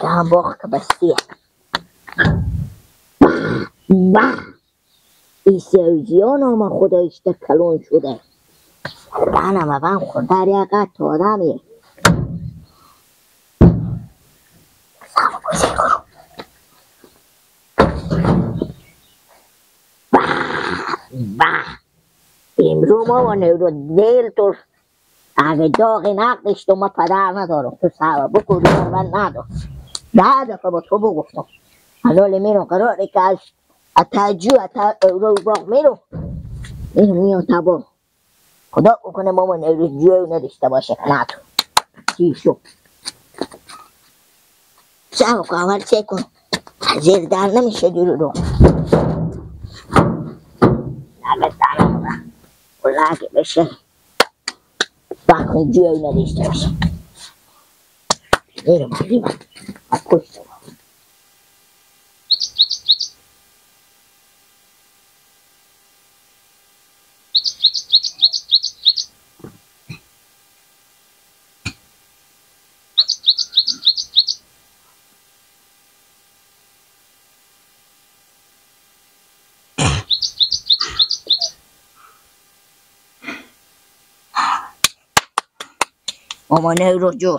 هم باخت بستیه این سوزی ها نام خدایش در کلون شده دهنم اون خوردر یقت تا آدمیه سلام بازی کرو امرو ما و نیرو دیل تو اگه داغی نقدش تو ما پدر ندارم تو سوا بکن رو من ندارم 10 دفعه با تو بگفتم حالا میرم قراره که از اتجو رو باق میرم میام تبا خدا بکنه ماما نیرو جوی نداشته باشه نه تو چی شو سوا که اول چه کن زیر در نمیشه دیرو رو نگه دارم بلکه بشه بکن جوی نداشته باشه میرم میرم پشت ماما نیرو جو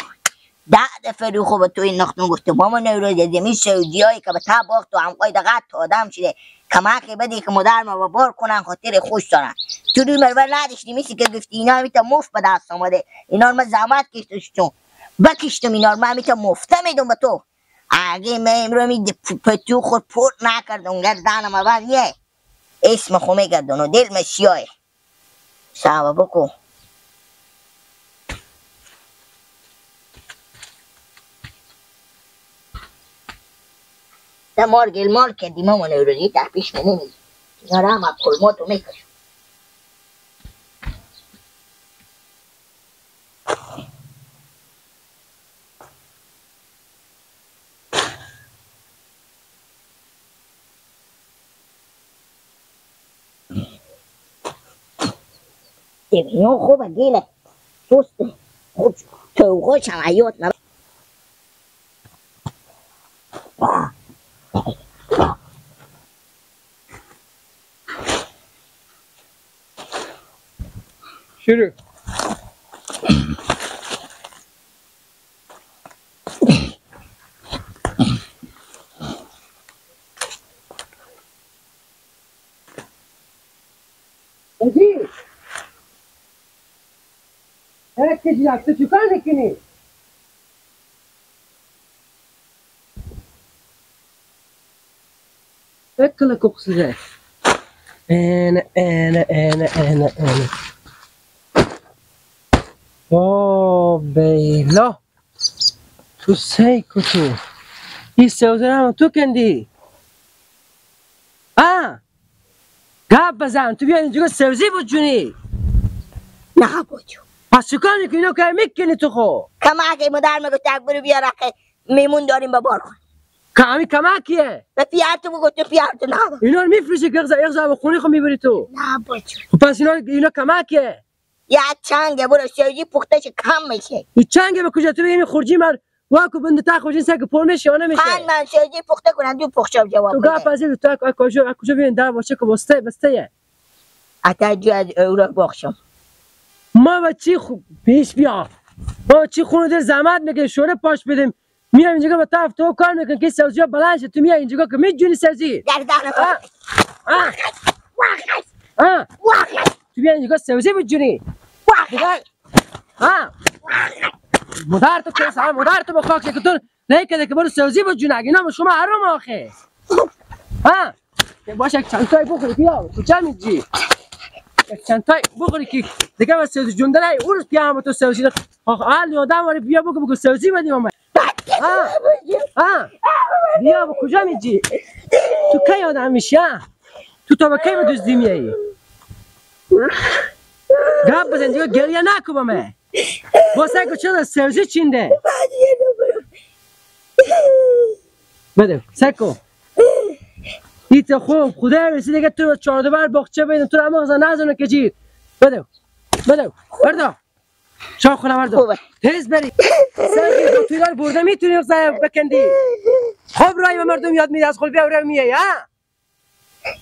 10 دفعه رو خوب تو این نختون گفته ماما نیرو دیدیم این سعودی هایی که به تا باخت و همقای دقیق تا آدم شده کمکی بدی که مادر ما بار کنن خاطر خوش دارن تو روی مرور نداشتی میسی که گفتی اینا همیتا مفت به دست آمده اینا رو من زحمت کشتم بکشتم اینا رو من همیتا مفته میدم به تو اگه من امرو می پتو خود پورت نکردم گردانم اول یه اسم خو میگردن و دل مشیاه سوا بکن تا مارگ المال کردی ماما نیرو تا پیش می نمیدی اینا رو هم از کلماتو میکشم اینا خوبه گیله سوسته خوب توقعش هم عیاد نبا شروع Edi! Herkes yaktı çıkar ikini. Ekle kokusu da. Ana. Oh beyla. Tu sei tu. این سوزه هم تو کندی گپ بزن تو بیا اینجا سوزی بود جونی نه بچو پس چیکار که اینو که میکنی تو خو کمک مادر میگه تک برو بیار که میمون داریم به بار کن کمی کمکیه به پیارتو بگو تو پیارتو نه اینا رو میفروشی که اغزا به خونی خو میبری تو نه بچو پس اینا کمکیه یا چنگه برو سوزی پختش کم میشه این چنگه به کجا تو بگی خورجی مر واکو بنده تا خورجی سگ پر میشه یا نمیشه من سوزی پخته کنم دو پخشم جواب تو بده گپ از تو کجا ببین در باشه که بسته اتجو از اورا بخشم ما با چی پیش بیا ما چی خونه در زحمت میگه شوره پاش بدیم میام اینجا به طرف تو کار میکنی که سبزی ها بلند شد تو میای اینجا که میجونی سبزی گردن تو بیا اینجا سبزی بجونی مدار تو کس مدار تو بخواه که تو نیکده که برو سبزی بجونه اگه اینا شما حرام آخه باشه یک چند تای بخوری بیا کجا میجی یک چند تای بخوری که دیگه با سبزی جونده نی اون روز پیام تو سبزی حال یادم ولی بیا بگو سبزی بدیم اومد بیا با کجا میجی تو کی آدم میشی تو تا با کی بدزدی میایی گپ بزن دیگه گریه نکن با من واسه که چرا سبزی چینده بده سکو ایت خوب خدا رسید دیگه تو 14 بر باغچه بین تو هم مغز نزنه که جی بده بردا شام خونه مردم خوبه. تیز بری سنگی دو توی برده میتونی بکندی خب رای و مردم یاد میده از خود بیا میای ها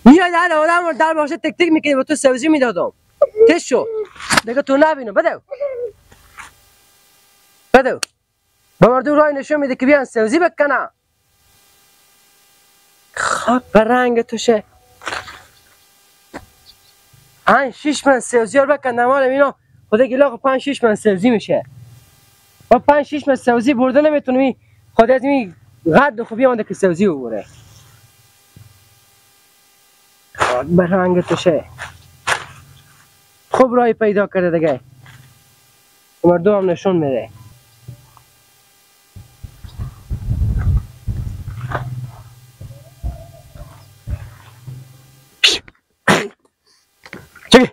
میای در آدم در باشه تک تک میکنی با تو سبزی میدادم تش شو دیگه تو نبینم بدو با مردم رای نشون میده که بیان سبزی بکنن خب به رنگ توشه 5-6 من سبزی رو بکن نمالم اینا خدا گلا 5-6 من سبزی میشه با 5-6 من سبزی برده نمیتونی خدا از این قد خوبی آمده که سبزی ببره خب به رنگ توشه خوب رای پیدا کرده دیگه مردم هم نشون میده چگه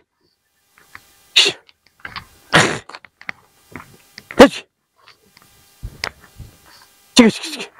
چگه چگه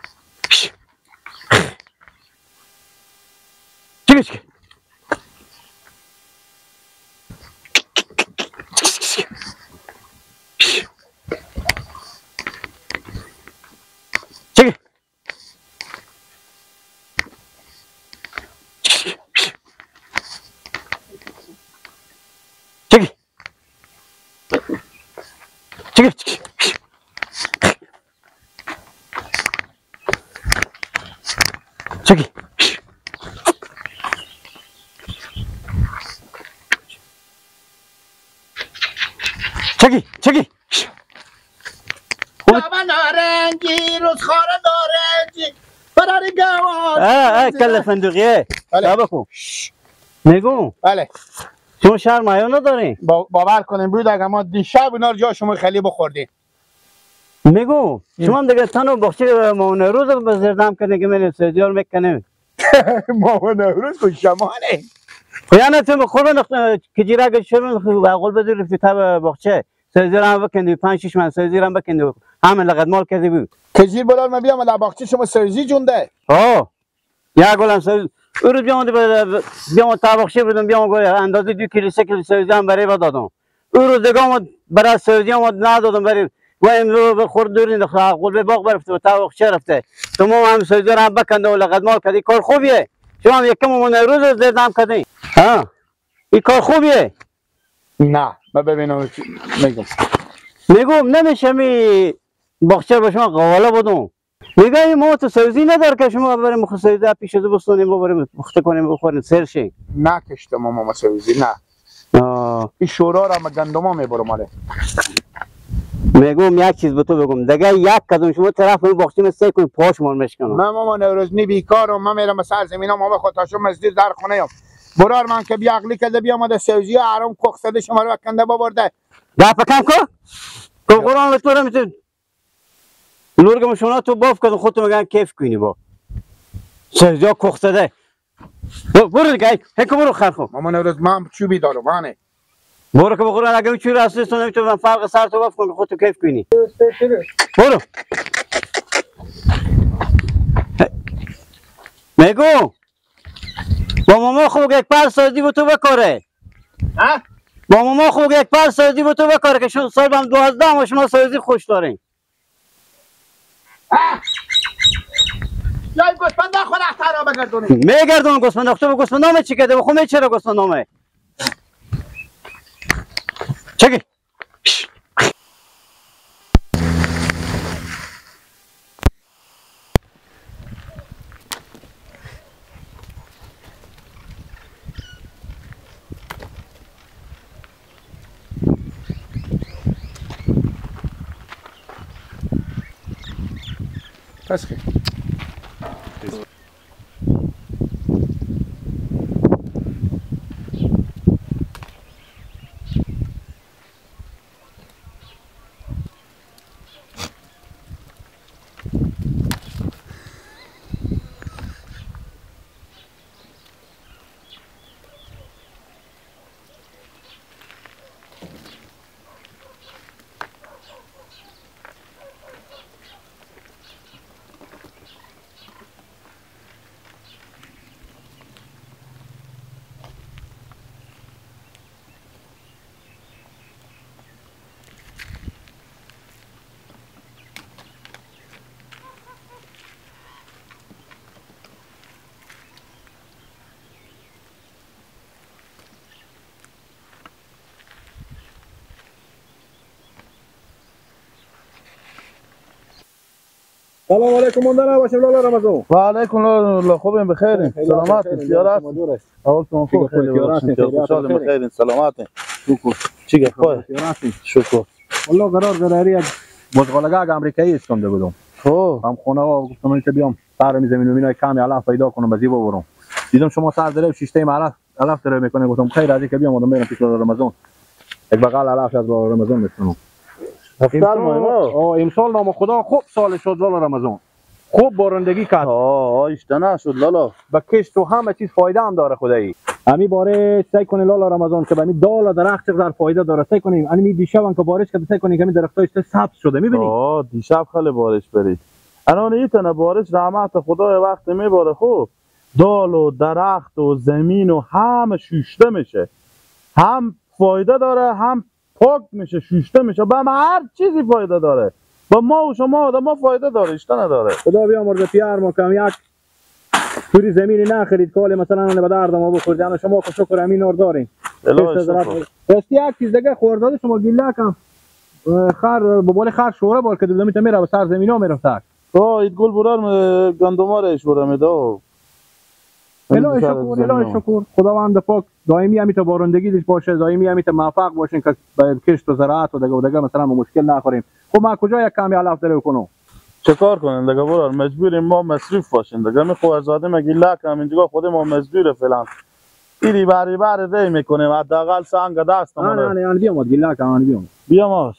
چگه چگه چگه بابا نارنجی روزخوار نارنجی برای گوان کل فندقیه بله. سبا کن نگو بله شما شرم حیا نداری باور کنیم بود اگر ما دیشب اینا رو جا شما خیلی بخوردیم میگو شما هم دیگه تنو بخشی مامان روز رو زردم کنه که من سیدیار میکنه مامان نوروز کن شمانه خیانه تو بخور کجیره اگه شما عقل بدی رفتی تب بخشه سیدیار هم بکندی 5-6 من سیدیار هم بکندی همه لقد مال کردی بود کجیر بلال من بیام لباقچه شما سرزی جونده یک گلم سیدیار او رو بیام تا بخشه بدم بیام گوی اندازه 2 کیلو 3 کیلو سیدیار هم برای دادم او رو دیگه برای سیدیار هم ندادم برای و امروز بخور دوری نخواه عقل به باغ برفته و تا بخشه رفته تو هم سیدیار هم بکنده و لقد مال کردی کار خوبیه شما هم یکم مامان روز زردم کردی این کار خوبیه نه من ببینم میگم نمیشه می باخچه با شما قواله بدم میگه این ما تو سبزی ندار که شما بریم مخ سبزی پیش از بستونیم و بریم پخته کنیم بخوریم سر شي نه کشته ماما سرزی نه این شورا را ما گندما میبرم ماله میگم یک چیز به تو بگم دیگه یک قدم شما طرف اون باخچه سعی کنید پاش مال مشکنم من ماما نوروز نی بیکارم من میرم به سر زمینا ما بخواد تا شما مزدیر در خونه ام برار من که بیا عقلی کرده بیا ما سبزی حرام کوخ زده شما رو کنده ببرده گپ کم کو قرآن به تو رو میتون نورگم شما تو باف کردن خودتون میگن کیف کنی با سبزی کوخ زده برو دیگه هکو برو خرخو ماما نوروز من چوبی دارم مانه برو که بخورن اگه چوری هستی تو نمیتونم فرق سر تو باف کن خودتو کیف کنی برو میگو با ماما خوب یک پر سازی با تو بکاره با ماما خوب یک پر سازی با تو بکاره که شما سال هم 12 و شما سازی خوش دارین یا این گوسفند خود اختر بگردونی میگردون گوسفند اختر به گوسفند نامه چی کده بخون چرا گوسفند نامه چگی پس که سلام علیکم مونده نباشیم لالا رمضان. و علیکم الله خوبیم بخیرین سلامتین سیارت اولتون خوب خیلی باشین خوشحالیم بخیرین سلامتین چی گفت شکر والله قرار داری یک بزغالگاگ امریکایی اسکنده بودم. هم خونه ها گفتم که بیام سر زمین و مینای کمی علف پیدا کنم بزی ببرم. دیدم شما سر داره شیشته علف داره میکنه گفتم خیر از اینکه بیام آدم برم پیش رمضان. یک بغل علف از رمضان میکنم. امسال نام خدا خوب سال شد لالا رمضان. خوب بارندگی کرد. اشتنا شد لالا. با کشت و همه چیز فایده هم داره خدایی. امی باره سعی کنی لالا رمضان که بمی دال و درخت چقدر فایده داره سعی کنیم. امی دیشب که بارش کرد سعی کنیم که می درختاش سبز شده میبینی؟ دیشب خیلی بارش برید. الان ایتونه بارش رحمت خدا وقت میباره خوب. دال و درخت و زمین و همه شوشته میشه. هم فایده داره هم پاک میشه شوشته میشه با هر چیزی فایده داره با ما و شما آدم فایده داره اشته نداره خدا بیامرزه پیار ما کم یک توری زمینی نخرید کالی مثلا به درد ما بخورد یعنی شما که شکر امین نور دارین راستی یک چیز دیگه خورداده شما گیله کم خر ببال خر شوره بار که دلمیت میره به سر زمینا میرفت ایت گل برار گندما رش بره میده الهی شکر خداوند پاک دائمی همیت بارندگی دیش باشه دائمی همیت موفق باشین که به کشت و زراعت و دیگه مثلا ما مشکل نخوریم خب ما کجا یک کمی علف داره کنم چه کار کنیم دیگه برار مجبوریم ما مصرف باشیم دیگه می خوارزاده مگی لکم اینجا خود ما مجبوره فعلا ایری باری دی میکنیم حداقل سنگ دست نه بیام گیلا کم بیام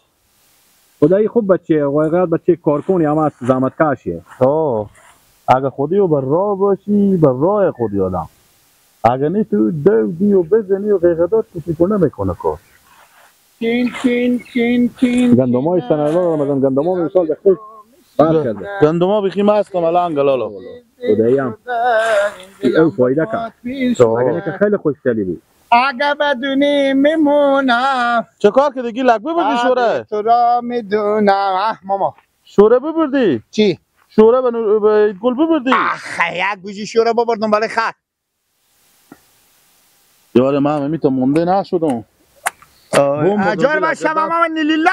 خدایی خوب بچه واقعا بچه کارکنی هم از زحمت کشیه اگه خودی رو بر راه باشی بر راه خودی آدم اگه نیست تو دودی و بزنی و غیقدات کسی کنه میکنه کار گندمای سنالا رمضان گندما مثال به خود بار کرده گندما بخیم هستم الان گلالا خدایی هم او فایده کرد اگه که خیلی خوشگلی بود اگه بدونی میمونم چه کار که دیگی لگ ببردی شوره تو را میدونم ماما شوره ببردی چی؟ شوره به گل ببردی یک گوشی شوره ببردم برای خط یاره من همیتا مونده نشدم اجار باشم اما نیلیلا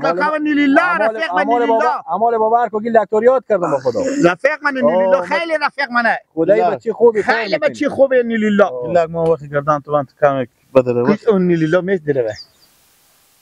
کاکا نیلیلا رفیق من نیلیلا عمال باور کو گیل دکتریات کردم با خدا رفیق من نیلیلا خیلی رفیق منه خدایی بچی خوبی خیلی بچی خوبه نیلیلا گیلک ما وقتی کردن تو من کم بدره کس اون نیلیلا میدره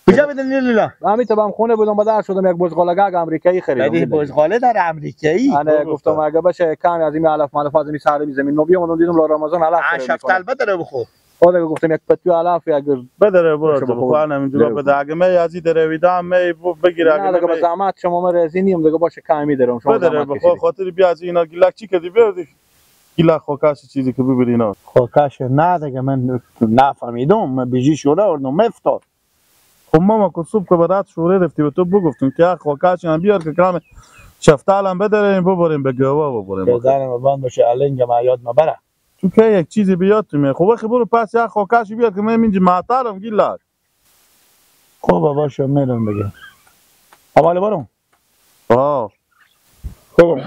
کجا بدن نیلیلا همین تو هم خونه بودم بدر شدم یک بزغالگاگ امریکایی خریدم بزغاله در امریکایی انا گفتم اگه بشه کمی از این علف مالف از این سر زمین نو بیام دیدم لا رمضان علف شفتل بدره بخو خدا گفتم یک پتو علف اگر بدره برو تو بخو انا اینجا بده اگه می ازی دره ویدام می بگیر اگه نه زحمت شما ما رزینیم دیگه باشه کمی درم شما بدره بخو خاطر بیا از اینا گیلک چی کردی بیادی گیلک خوکاش چیزی که ببری اینا خوکاش نه دیگه من نفهمیدم من بیجی شوره اردم مفتاد خب ماما که صبح که برات شوره رفتی و تو بگفتم که خوکاش هم بیار که کلام شفتال هم بداریم ببریم به گوا ببریم بزنم بند باشه الینگ ما یاد مبره تو که یک چیزی بیاد تو می خب برو پس یک خوکاش بیار که من اینجا معطلم گیلک خوبه باشه میرم بگم حواله برم خوب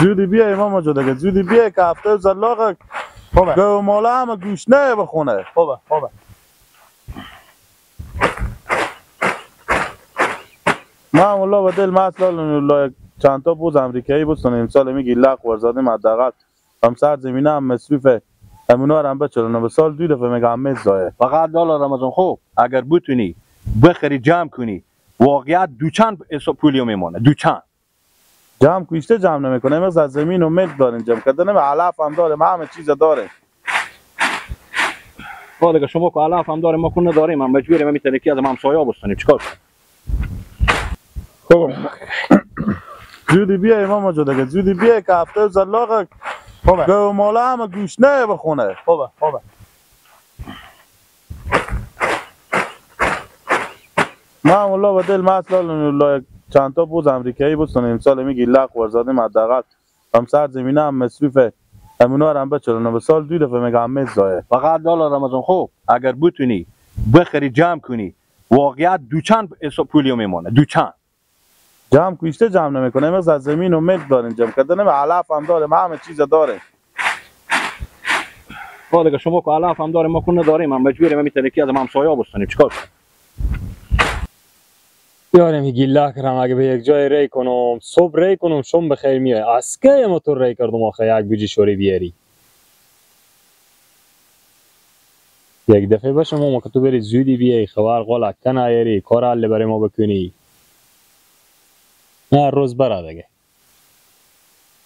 زودی بیای ماما جو دیگه زودی بیای که هفته زلاق گو مالا همه گوشنه بخونه خوبه من والله به دل مثلا چند تا بوز امریکایی بودن امسال میگی لق ورزاده حداقل هم سر زمینه هم مصرفه همونا رو هم بچرونه به سال 2 دفعه میگم مزایه فقط دلار رمضان خوب اگر بتونی بخری جمع کنی واقعیت دوچند پولیو میمونه دوچند جمع کوشته جمع نمیکنه امروز از زمین و ملک دارین جمع کردن و علف هم داره همه چیز داره دیگه شما که علف هم داره ما کنه داریم هم مجبوریم میتونه کی از همسایا بستنیم چیکار خوب زودی بیای ماما جو دیگه زودی بیای که هفته زلاق گو مالا همه گوشنه بخونه خوبه من والله به دل مثلا چند تا بوز امریکایی بودن امسال میگی لق ورزاده حداقل هم سر زمینه هم مصرفه همونا رو هم بچرونه به سال 2 دفعه میگم مزایه فقط دلار رمضان خوب اگر بتونی بخری جمع کنی واقعیت دوچند پولیو میمونه دوچند جمع کوشته جمع نمیکنه امروز از زمین و ملک دارین جمع کردن و علف هم داره همه چیز داره دیگه شما که علف هم داره ما کنه داریم هم مجبوریم میتونه کی از همسایا بستنیم چیکار یارم گیله کردم اگه به یک جای ری کنم صبح ری کنم شم بخیر میای اسکه موتور ری کردم آخه یک بوجی شوری بیاری یک دفعه باشه ماما که تو بری زودی بیای خبر قول کن ایاری کار حل برای ما بکنی نه روز برا دیگه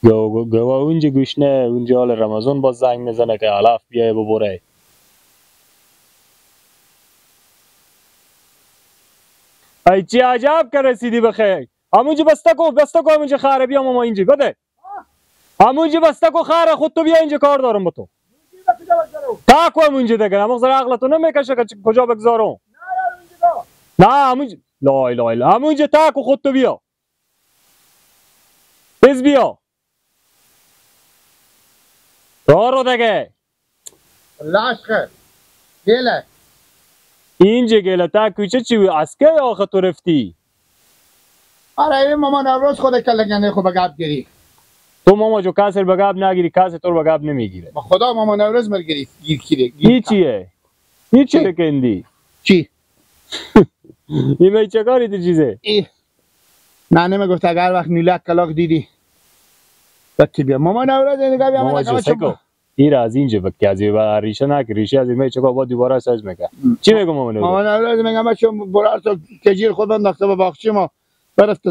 گوه اونجا گوشنه اونجا حال رمضان باز زنگ میزنه که علاف بیای ببره ای چی عجب که رسیدی بخیر همونجا بسته کو همونجا خیره بیا ماما اینجا بده همونجا بسته کو خیره خود تو بیا اینجا کار دارم با تو تا کو همونجا دیگه همون زر عقلتو نمیکشه که کجا بگذارم نه همونجا لا اله الا همونجا تا کو خود تو بیا بز بیا رو دیگه لاشخه گله اینجا گله تا کوچه چی اسکه آخه تو رفتی آره این ماما نوروز خود کلگنده خود بگاب گیری تو ماما جو کسی بگاب نگیری کسی تو بگاب نمیگیره با خدا ماما نوروز مرگیری گیر کیره این چیه؟ این چی بکندی؟ چی؟ این می چه کاری تو چیزه؟ نه نمیگفت اگر وقت نیلک کلاق دیدی بکی بیا ماما نوروز نگاه بیا ماما جو سکو این از اینجا بکی از این ریشه نک ریشه از این می چه با دوباره ساز میکن چی میگم ماما نوروز؟ ماما نوروز میگم چون برار تو کجیر خود انداخته به باغچه ما برفت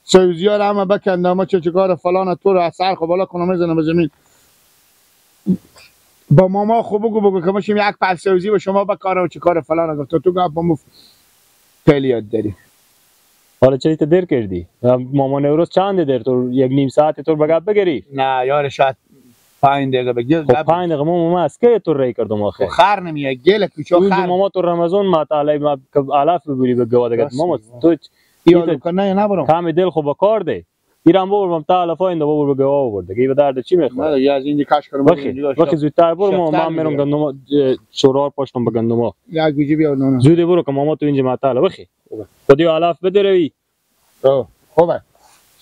سوزیا رو همه بکنده اما چه کار فلان تو رو از سر خب بالا کنم میزنه به زمین با ماما خوب بگو که ماشیم یک پل سوزی و شما بکاره و چه کار فلان گفت تو گفت با خیلی یاد داری حالا چرا تو دیر کردی؟ ماما نوروز چند دیر تو یک نیم ساعت تو بگاب بگیری؟ نه یار شاید 5 دقیقه بگیر خب 5 دقیقه ماما اسکه تو ری کردم آخه خر نمیه گله کوچو خر ماما تو رمضان مطالعه ما الاف ببری به گواده ماما تو یالو کنه نبرم کام دل خوب کار ده ایران ببرم تا الاف ایندا ببر به گوا برده که به درد چی میخوره نه یا از اینجا کاش کنم وقتی زودتر برو ماما میرم گندم شورار پاشتم به گندم یا گوجی بیا نه زودی برو که ماما تو اینجا مطالعه بخی خودی الاف بده روی خوبه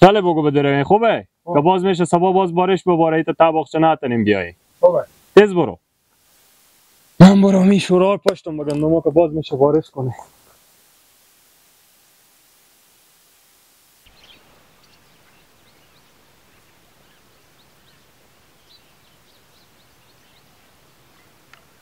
چله بگو بده روی خوبه که باز میشه صبح باز بارش بباره تا تابخچه نتونیم بیای خوبه تیز برو من برو می شورار پاشتم به گندم که باز میشه بارش کنه